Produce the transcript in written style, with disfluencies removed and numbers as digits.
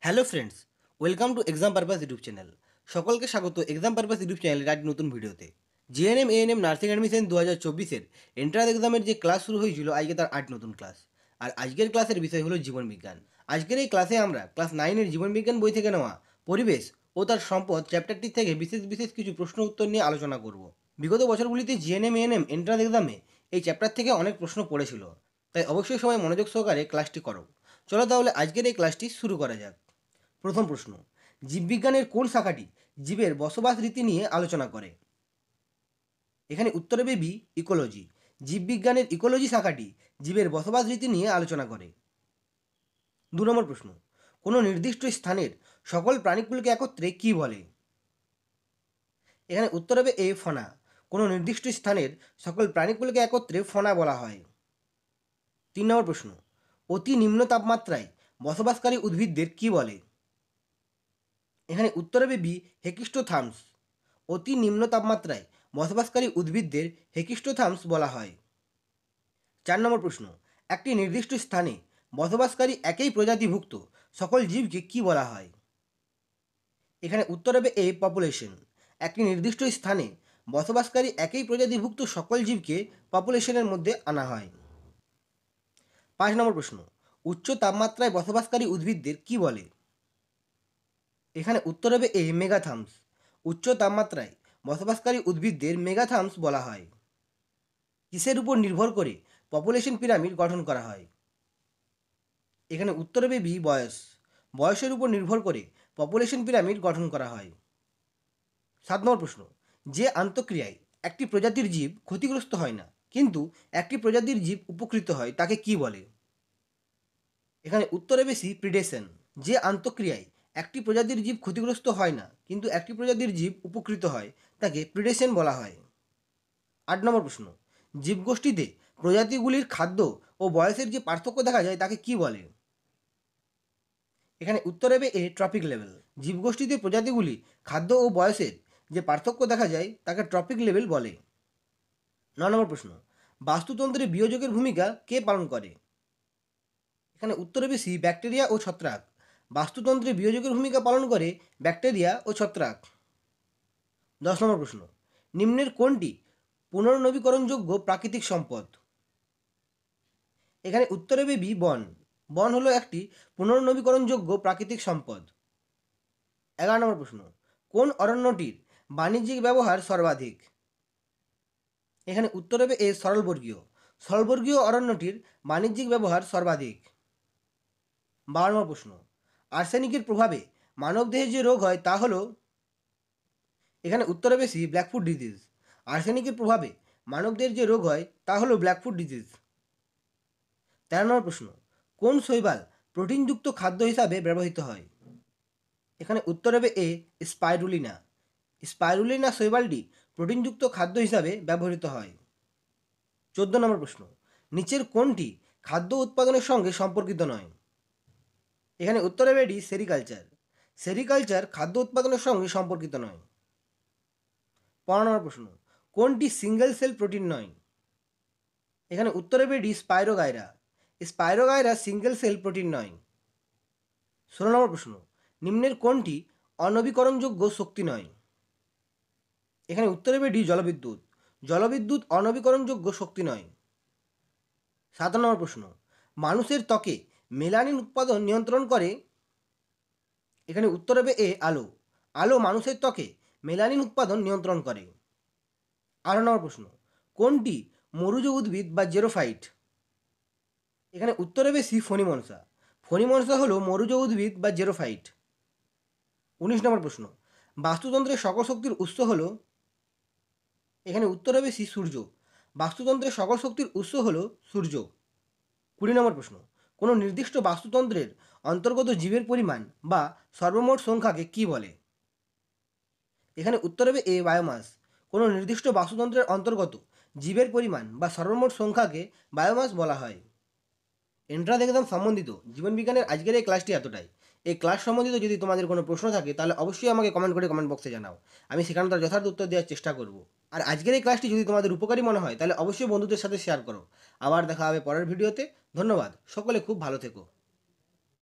Hello friends, welcome to exam purpose YouTube channel. সকলকে স্বাগত exam purpose YouTube চ্যানেলের আজ নতুন ভিডিওতে। জিএনএম এএনএম নার্সিং অ্যাডমিশন 2024-এর এন্ট্রান্স এক্সামের যে ক্লাস শুরু হয়েছিল, আজকে তার 8 নতুন ক্লাস। আর আজকের ক্লাসের বিষয় হলো জীবনবিজ্ঞান। আজকের এই ক্লাসে আমরা ক্লাস 9-এর জীবনবিজ্ঞান বই থেকে নেওয়া পরিবেশ ও তার সম্পদ চ্যাপ্টারটি থেকে বিশেষ বিশেষ কিছু প্রশ্ন উত্তর নিয়ে আলোচনা করব। বিগত বছরগুলিতে জিএনএম এএনএম এন্ট্রান্স এক্সামে এই চ্যাপ্টার থেকে অনেক প্রশ্ন পড়েছিল, তাই অবশ্যই সবাই মনোযোগ সহকারে ক্লাসটি করো। চলো তাহলে আজকের এই ক্লাসটি শুরু করা যাক। প্রথম প্রশ্ন, জীববিজ্ঞানের কোন শাখাটি জীবের বসবাস রীতি নিয়ে আলোচনা করে? এখানে উত্তরে বেবি ইকোলজি। জীববিজ্ঞানের ইকোলজি শাখাটি জীবের বসবাস রীতি নিয়ে আলোচনা করে। 2 নম্বর প্রশ্ন, কোনো নির্দিষ্ট স্থানের সকল প্রাণীকুলকে একত্রে কি বলে? এখানে উত্তর হবে এ, ফনা। কোনো নির্দিষ্ট স্থানের সকল প্রাণীকুলকে একত্রে ফনা বলা হয়। 3 নম্বর প্রশ্ন, অতি নিম্ন তাপমাত্রায় বসবাসকারী উদ্ভিদদের কি বলে? এখানে উত্তর হবে বি, হেকিস্টোথার্মস। অতি নিম্ন তাপমাত্রায় বসবাসকারী উদ্ভিদদের হেকিস্টোথার্মস বলা হয়। 4 নম্বর প্রশ্ন, একটি নির্দিষ্ট স্থানে বসবাসকারী একই প্রজাতিভুক্ত সকল জীবকে কি বলা হয়? এখানে উত্তর হবে এ, পপুলেশন। একটি নির্দিষ্ট স্থানে বসবাসকারী একই প্রজাতিভুক্ত সকল জীবকে পপুলেশনের মধ্যে আনা হয়। 5 নম্বর প্রশ্ন, উচ্চ তাপমাত্রায় বসবাসকারী উদ্ভিদদের কি বলে? এখানে উত্তর হবে এ, মেগাথার্মস। উচ্চ তাপমাত্রায় বসবাসকারী উদ্ভিদদের মেগাথার্মস বলা হয়। কিসের উপর নির্ভর করে পপুলেশন পিরামিড গঠন করা হয়? এখানে উত্তর হবে বি, বয়স। বয়সের উপর নির্ভর করে পপুলেশন পিরামিড গঠন করা হয়। 7 নম্বর প্রশ্ন, যে আন্তঃক্রিয়ায় একটি প্রজাতির জীব ক্ষতিগ্রস্ত হয় না কিন্তু একটি প্রজাতির জীব উপকৃত হয় তাকে কি বলে? এখানে উত্তর হবে সি, প্রিডেশন। যে আন্তঃক্রিয়ায় একটি প্রজাতির জীব ক্ষতিগ্রস্ত হয় না কিন্তু একটি প্রজাতির জীব উপকৃত হয় তাকে প্রিডেশন বলা হয়। 8 নম্বর প্রশ্ন, জীবগোষ্ঠীতে প্রজাতিগুলির খাদ্য ও বয়সের যে পার্থক্য দেখা যায় তাকে কি বলে? এখানে উত্তর হবে এ, ট্রপিক লেভেল। জীবগোষ্ঠীতে প্রজাতিগুলি খাদ্য ও বয়সের যে পার্থক্য দেখা যায় তাকে ট্রপিক লেভেল বলে। 9 নম্বর প্রশ্ন, বাস্তুতন্ত্রে বিয়োজকের ভূমিকা কে পালন করে? এখানে উত্তর হবে সি, ব্যাকটেরিয়া ও ছত্রাক। বাস্তুতন্ত্রে বিয়োজকের ভূমিকা পালন করে ব্যাকটেরিয়া ও ছত্রাক। 10 নম্বর প্রশ্ন, নিম্নের কোনটি পুনর্নবীকরণযোগ্য প্রাকৃতিক সম্পদ? এখানে উত্তর হবে বি, বন। বন হলো একটি পুনর্নবীকরণযোগ্য প্রাকৃতিক সম্পদ। 11 নম্বর প্রশ্ন, কোন অরণ্যটির বাণিজ্যিক ব্যবহার সর্বাধিক? এখানে উত্তর হবে এ, সরলবর্গীয়। সরলবর্গীয় অরণ্যটির বাণিজ্যিক ব্যবহার সর্বাধিক। 12 নম্বর প্রশ্ন, আর্সেনিকের প্রভাবে মানবদেহে যে রোগ হয় তা হলো? এখানে উত্তর হবে সি, ব্ল্যাকফুট ডিজিজ। আর্সেনিকের প্রভাবে মানবদেহের যে রোগ হয় তা হলো ব্ল্যাকফুট ডিজিজ। 13 নম্বর প্রশ্ন, কোন শৈবাল প্রোটিনযুক্ত খাদ্য হিসাবে ব্যবহৃত হয়? এখানে উত্তর হবে এ, স্পাইরুলিনা। স্পাইরুলিনা শৈবালটি প্রোটিনযুক্ত খাদ্য হিসাবে ব্যবহৃত হয়। 14 নম্বর প্রশ্ন, নিচের কোনটি খাদ্য উৎপাদনের সঙ্গে সম্পর্কিত নয়? এখানে উত্তর হবে ডি, সেরিকালচার। সেরিকালচার খাদ্য উৎপাদনের সঙ্গে সম্পর্কিত নয়। 15 নম্বর প্রশ্ন, কোনটি সিঙ্গেল সেল প্রোটিন নয়? এখানে উত্তর হবে D, spirogyra. Spirogyra single cell protein নয়। 16 নম্বর প্রশ্ন, নিম্নের কোনটি অনবীকরণযোগ্য শক্তি নয়? এখানে উত্তর হবে ডি, জলবিদ্যুৎ। জলবিদ্যুৎ অনবীকরণযোগ্য শক্তি নয়। 17 নম্বর প্রশ্ন, মানুষের ত্বকে মেলানিন উৎপাদন নিয়ন্ত্রণ করে? এখানে উত্তর হবে এ, আলো। আলো মানুষের ত্বকে মেলানিন উৎপাদন নিয়ন্ত্রণ করে। 18 নম্বর প্রশ্ন, কোনটি মরুজ উদ্ভিদ বা জেরোফাইট? এখানে উত্তর হবে সি, ফণিমনসা। ফণিমনসা হলো মরুজ উদ্ভিদ বা জেরোফাইট। 19 নম্বর প্রশ্ন, বাস্তুতন্ত্রের সকল শক্তির উৎস হলো? এখানে উত্তর হবে সি, সূর্য। বাস্তুতন্ত্রের সকল শক্তির উৎস হলো সূর্য। 20 নম্বর প্রশ্ন, কোনো নির্দিষ্ট বাস্তুতন্ত্রের অন্তর্গত জীবের পরিমাণ বা সর্বমোট সংখ্যাকে কি বলে? এখানে উত্তর হবে এ, বায়োমাস। কোনো নির্দিষ্ট বাস্তুতন্ত্রের অন্তর্গত জীবের পরিমাণ বা সর্বমোট সংখ্যাকে বায়োমাস বলা হয়। এন্ট্রান্স এক্সাম সম্বন্ধিত জীবনবিজ্ঞানের আজকের এই ক্লাসটি এতটাই। এই ক্লাস সম্বন্ধিত যদি তোমাদের কোনো প্রশ্ন থাকে তাহলে অবশ্যই আমাকে কমেন্ট করে কমেন্ট বক্সে জানাও। আমি সেখানে তার যথার্থ উত্তর দেওয়ার চেষ্টা করব। আর আজকের এই ক্লাসটি যদি তোমাদের উপকারী মনে হয় তাহলে অবশ্যই বন্ধুদের সাথে শেয়ার করো। আবার দেখা হবে পরের ভিডিওতে। ধন্যবাদ, সকলে খুব ভালো থেকো।